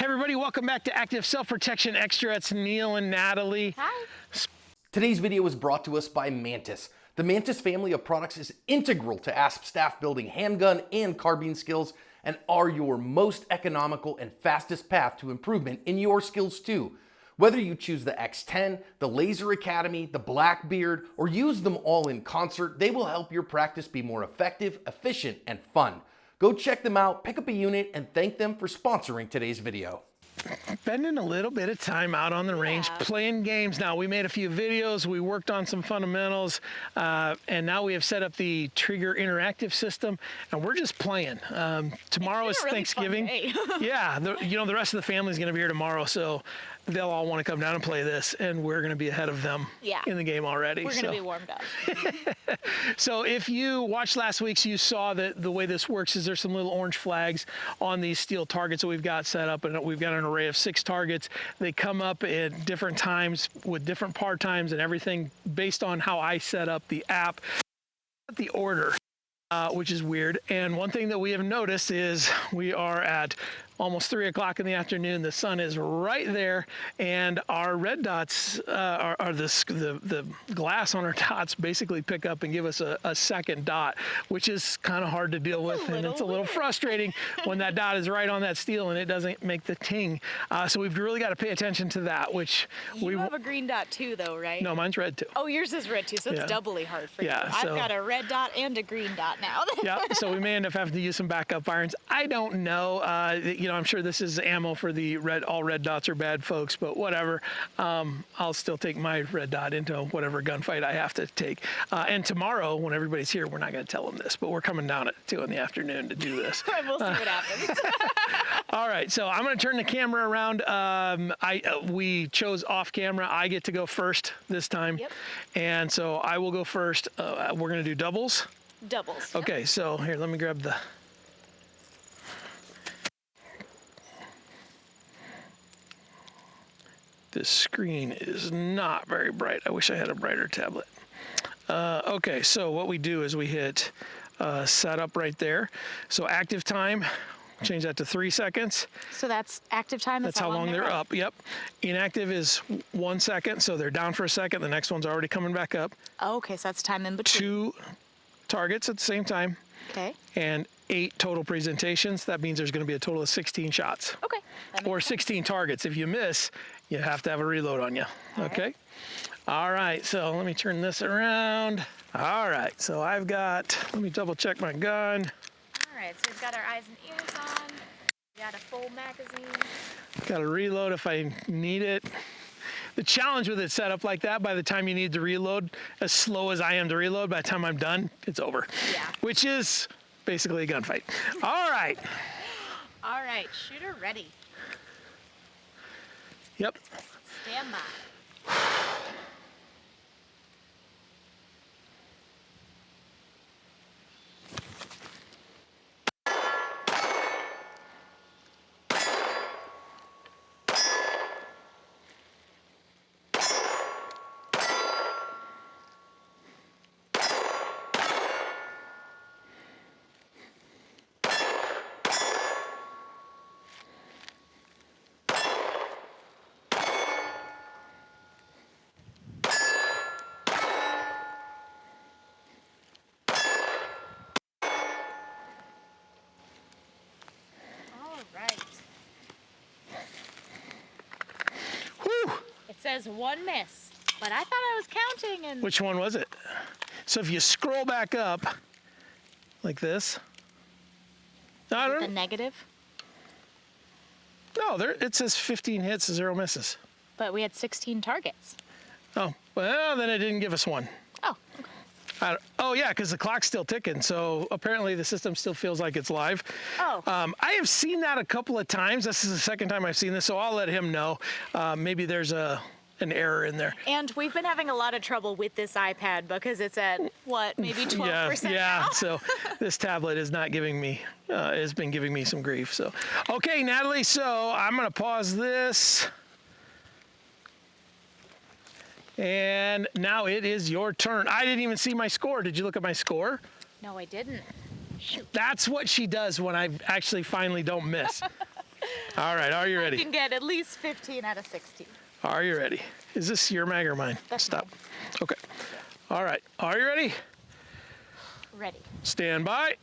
everybody, welcome back to Active Self-Protection Extra. It's Neil and Natalie. Hi. Today's video is brought to us by Mantis. The Mantis family of products is integral to ASP staff building handgun and carbine skills and are your most economical and fastest path to improvement in your skills too. Whether you choose the X10, the Laser Academy, the Blackbeard, or use them all in concert, they will help your practice be more effective, efficient, and fun. Go check them out, pick up a unit, and thank them for sponsoring today's video. Spending a little bit of time out on the range playing games. Now, we made a few videos, we worked on some fundamentals, and now we have set up the Trigger interactive system, and we're just playing. Tomorrow is really Thanksgiving. Yeah, the rest of the family is going to be here tomorrow, so they'll all want to come down and play this, and we're going to be ahead of them in the game already. We're going to be warmed up. So if you watched last week's, you saw that the way this works is there's some little orange flags on these steel targets that we've got set up, and we've got an array of 6 targets. They come up at different times with different par times and everything based on how I set up the app, the order, which is weird. And one thing that we have noticed is we are at almost 3 o'clock in the afternoon. The sun is right there, and our red dots are the glass on our dots basically pick up and give us a second dot, which is kind of hard to deal with, and it's a little frustrating when that dot is right on that steel and it doesn't make the ting. So we've really got to pay attention to that. Which you have a green dot too, though, right? No, mine's red too. Oh, yours is red too, so it's doubly hard for you. I've got a red dot and a green dot now. Yeah, so we may end up having to use some backup irons. I don't know. I'm sure this is ammo for the all red dots are bad folks, but whatever. I'll still take my red dot into whatever gunfight I have to take. And tomorrow, when everybody's here, we're not going to tell them this, but we're coming down at 2 in the afternoon to do this. We'll see what happens. All right, so I'm going to turn the camera around. We chose off camera. I get to go first this time. Yep. And so I will go first. We're going to do doubles. Doubles. Okay, so here, let me grab the... This screen is not very bright. I wish I had a brighter tablet. Okay, so what we do is we hit setup right there. So active time, change that to 3 seconds. So that's active time? That's how long they're up. Yep. Inactive is 1 second, so they're down for a second. The next one's already coming back up. Oh, okay, so that's time in between. 2 targets at the same time. Okay. And 8 total presentations. That means there's going to be a total of 16 shots. Okay. Or 16 targets. If you miss, you have to have a reload on you. Okay. All right. So let me turn this around. All right. So I've got, let me double check my gun. All right. So we've got our eyes and ears on. We got a full magazine. Got to reload if I need it. The challenge with it set up like that, by the time you need to reload, as slow as I am to reload, by the time I'm done, it's over. Yeah. Which is basically a gunfight. All right. All right. Shooter ready. Yep. Stand by. It says 1 miss, but I thought I was counting. And Which one was it? So if you scroll back up like this. I don't the negative? No, there it says 15 hits, 0 misses. But we had 16 targets. Oh, well, then it didn't give us 1. Oh, okay. Oh, yeah, because the clock's still ticking, so apparently the system still feels like it's live. Oh. I have seen that a couple of times. This is the second time I've seen this, so I'll let him know. Maybe there's an error in there. And we've been having a lot of trouble with this iPad because it's at, what, maybe 12% Yeah, now? so this tablet is not giving me, has been giving me some grief. So, okay, Natalie, so I'm going to pause this. And now it is your turn. I didn't even see my score. Did you look at my score? No, I didn't. Shoot. That's what she does when I actually finally don't miss. All right, are you You ready? can get at least 15 out of 16. Are you ready? Is this your mag or mine? That's Stop. mine. Okay. All right, are you ready? Ready. Stand by.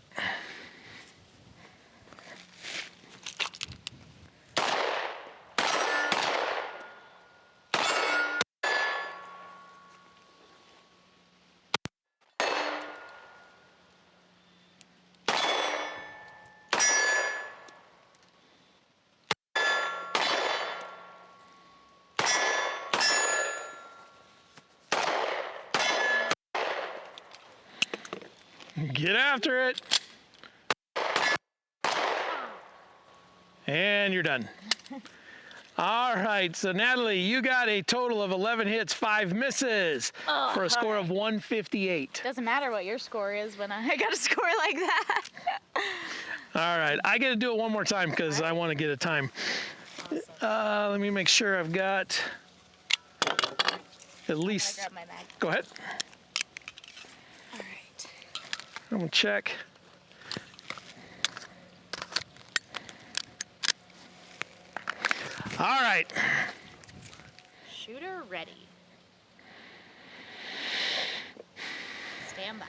Get after it. And you're done. All right, so Natalie, you got a total of 11 hits, 5 misses for a score of 158. Doesn't matter what your score is when I got a score like that. All right, I got to do it one more time because I want to get a time. Let me make sure I've got at least. Grab my mag. Go ahead. All right. I'm gonna check. All right. Shooter ready. Stand by.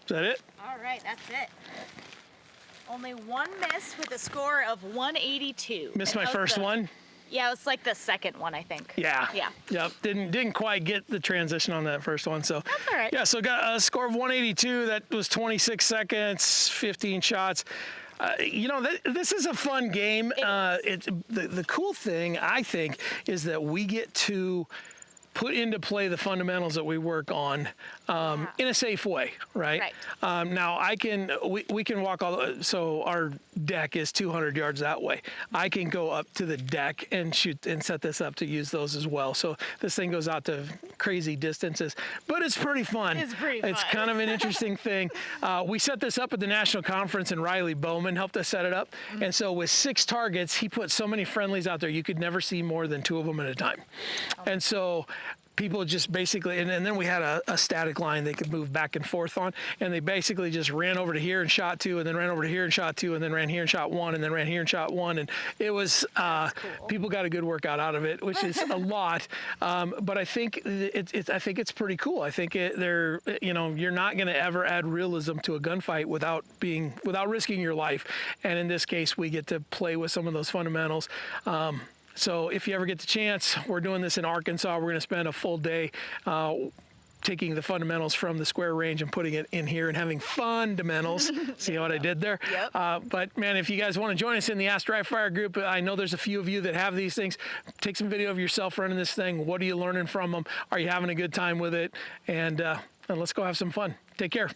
Is that it? All right, that's it. Only one miss with a score of 182. Missed my And that was first the- one. Yeah, it was like the second one, I think. Yeah. Yeah. Yep. Didn't quite get the transition on that first one. So That's all right. yeah. So got a score of 182. That was 26 seconds, 15 shots. You know, this is a fun game. The cool thing I think is that we get to put into play the fundamentals that we work on in a safe way, right? Now we can walk so our deck is 200 yards that way. I can go up to the deck and shoot and set this up to use those as well. So this thing goes out to crazy distances, but it's pretty fun. It's pretty fun. It's kind of an interesting thing. We set this up at the national conference and Riley Bowman helped us set it up. And so with 6 targets, he put so many friendlies out there, you could never see more than 2 of them at a time. And so people just basically, and then we had a static line they could move back and forth on, and they basically just ran over to here and shot 2, and then ran over to here and shot 2, and then ran here and shot 1, and then ran here and shot 1, and it was people got a good workout out of it, which is a lot. But I think it's pretty cool. I think you're not going to ever add realism to a gunfight without risking your life, and in this case, we get to play with some of those fundamentals. So if you ever get the chance, we're doing this in Arkansas. We're going to spend a full day taking the fundamentals from the square range and putting it in here and having fundamentals. See what I did there? Yep. But man, if you guys want to join us in the Ask Dry Fire group, I know there's a few of you that have these things. Take some video of yourself running this thing. What are you learning from them? Are you having a good time with it? And let's go have some fun. Take care.